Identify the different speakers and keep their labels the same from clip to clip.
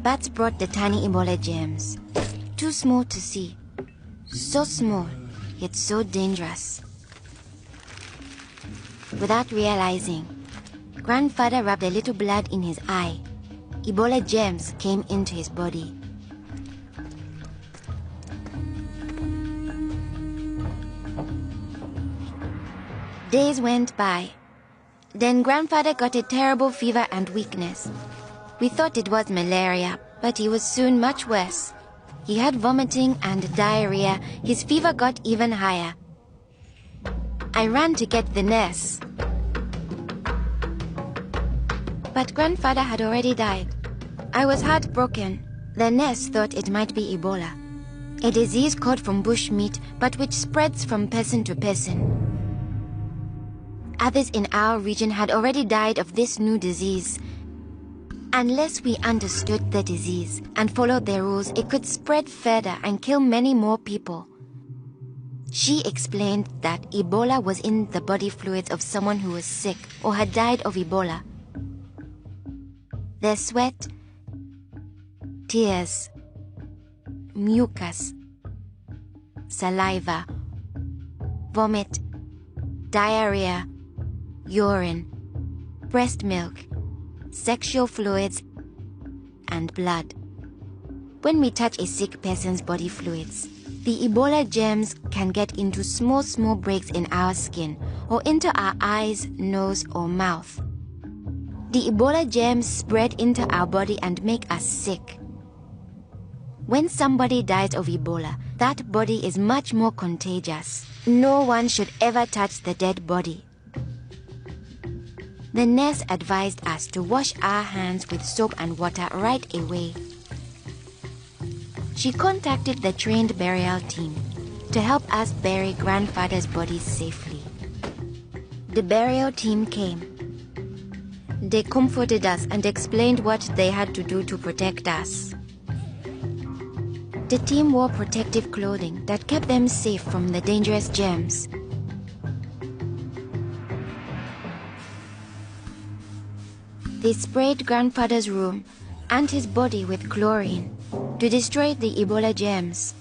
Speaker 1: bats brought the tiny Ebola germs. Too small to see. So small, yet so dangerous. Without realizing, Grandfather rubbed a little blood in his eye. Ebola germs came into his body. Days went by. Then Grandfather got a terrible fever and weakness. We thought it was malaria, but he was soon much worse. He had vomiting and diarrhea. His fever got even higher. I ran to get the nurse. But Grandfather had already died. I was heartbroken. The nurse thought it might be Ebola, a disease caught from bush meat, but which spreads from person to person. Others in our region had already died of this new disease. Unless we understood the disease and followed their rules, it could spread further and kill many more people. She explained that Ebola was in the body fluids of someone who was sick or had died of Ebola. Their sweat, tears, mucus, saliva, vomit, diarrhea, urine, breast milk, sexual fluids, and blood. When we touch a sick person's body fluids, the Ebola germs can get into small breaks in our skin or into our eyes, nose, or mouth. The Ebola germs spread into our body and make us sick. When somebody dies of Ebola, that body is much more contagious. No one should ever touch the dead body. The nurse advised us to wash our hands with soap and water right away. She contacted the trained burial team to help us bury Grandfather's body safely. The burial team came. They comforted us and explained what they had to do to protect us. The team wore protective clothing that kept them safe from the dangerous germs. They sprayed Grandfather's room and his body with chlorine to destroy the Ebola germs.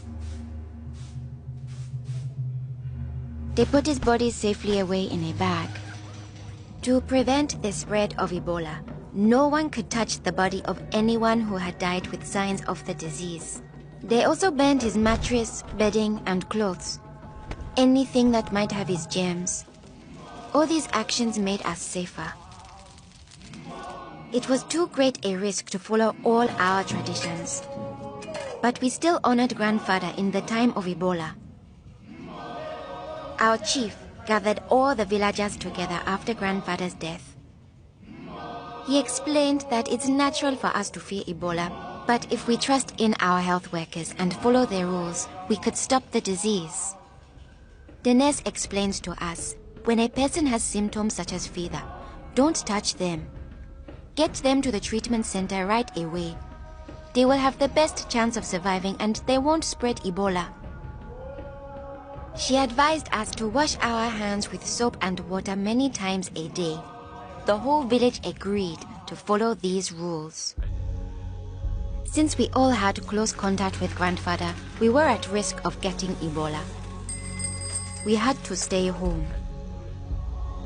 Speaker 1: They put his body safely away in a bag. To prevent the spread of Ebola, no one could touch the body of anyone who had died with signs of the disease. They also burned his mattress, bedding, and clothes, anything that might have his germs. All these actions made us safer. It was too great a risk to follow all our traditions, but we still honored Grandfather in the time of Ebola. Our chief gathered all the villagers together after Grandfather's death. He explained that it's natural for us to fear Ebola, but if we trust in our health workers and follow their rules, we could stop the disease. The nurse explains to us, when a person has symptoms such as fever, don't touch them. Get them to the treatment center right away. They will have the best chance of surviving and they won't spread Ebola. She advised us to wash our hands with soap and water many times a day. The whole village agreed to follow these rules. Since we all had close contact with Grandfather, we were at risk of getting Ebola. We had to stay home.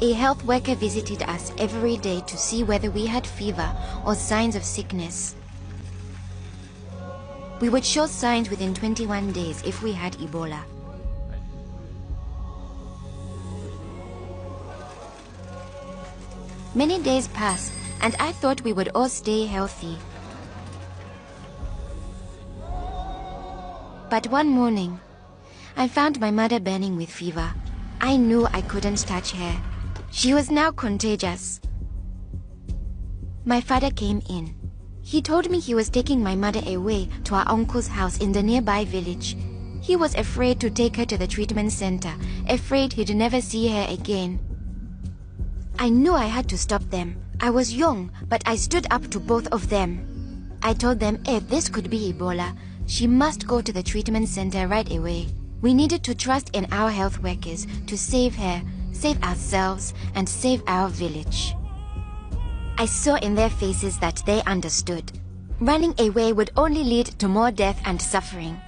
Speaker 1: A health worker visited us every day to see whether we had fever or signs of sickness. We would show signs within 21 days if we had Ebola. Many days passed, and I thought we would all stay healthy. But one morning, I found my mother burning with fever. I knew I couldn't touch her. She was now contagious. My father came in. He told me he was taking my mother away to our uncle's house in the nearby village. He was afraid to take her to the treatment center, afraid he'd never see her again. I knew I had to stop them. I was young, but I stood up to both of them. I told them if this could be Ebola, she must go to the treatment center right away. We needed to trust in our health workers to save her, save ourselves, and save our village. I saw in their faces that they understood. Running away would only lead to more death and suffering.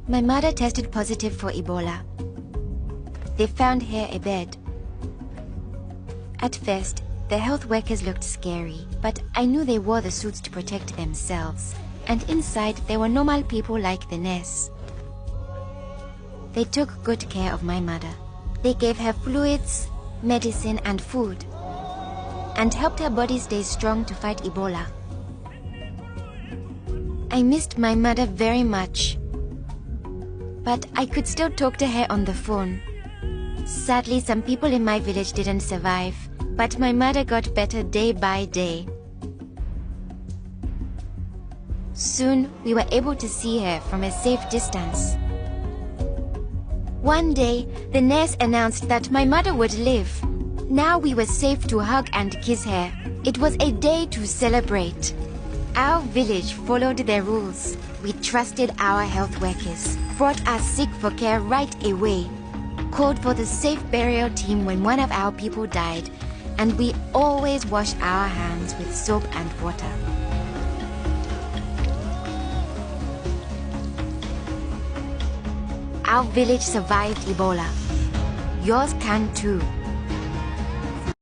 Speaker 1: My mother tested positive for Ebola. They found her a bed. At first, the health workers looked scary, but I knew they wore the suits to protect themselves, and inside they were normal people like the nurse. They took good care of my mother. They gave her fluids, medicine, and food, and helped her body stay strong to fight Ebola. I missed my mother very much, but I could still talk to her on the phone. Sadly, some people in my village didn't survive, but my mother got better day by day. Soon, we were able to see her from a safe distance. One day, the nurse announced that my mother would live. Now we were safe to hug and kiss her. It was a day to celebrate. Our village followed their rules. We trusted our health workers, brought us sick for care right away, called for the safe burial team when one of our people died, and we always washed our hands with soap and water. Our village survived Ebola. Yours can too.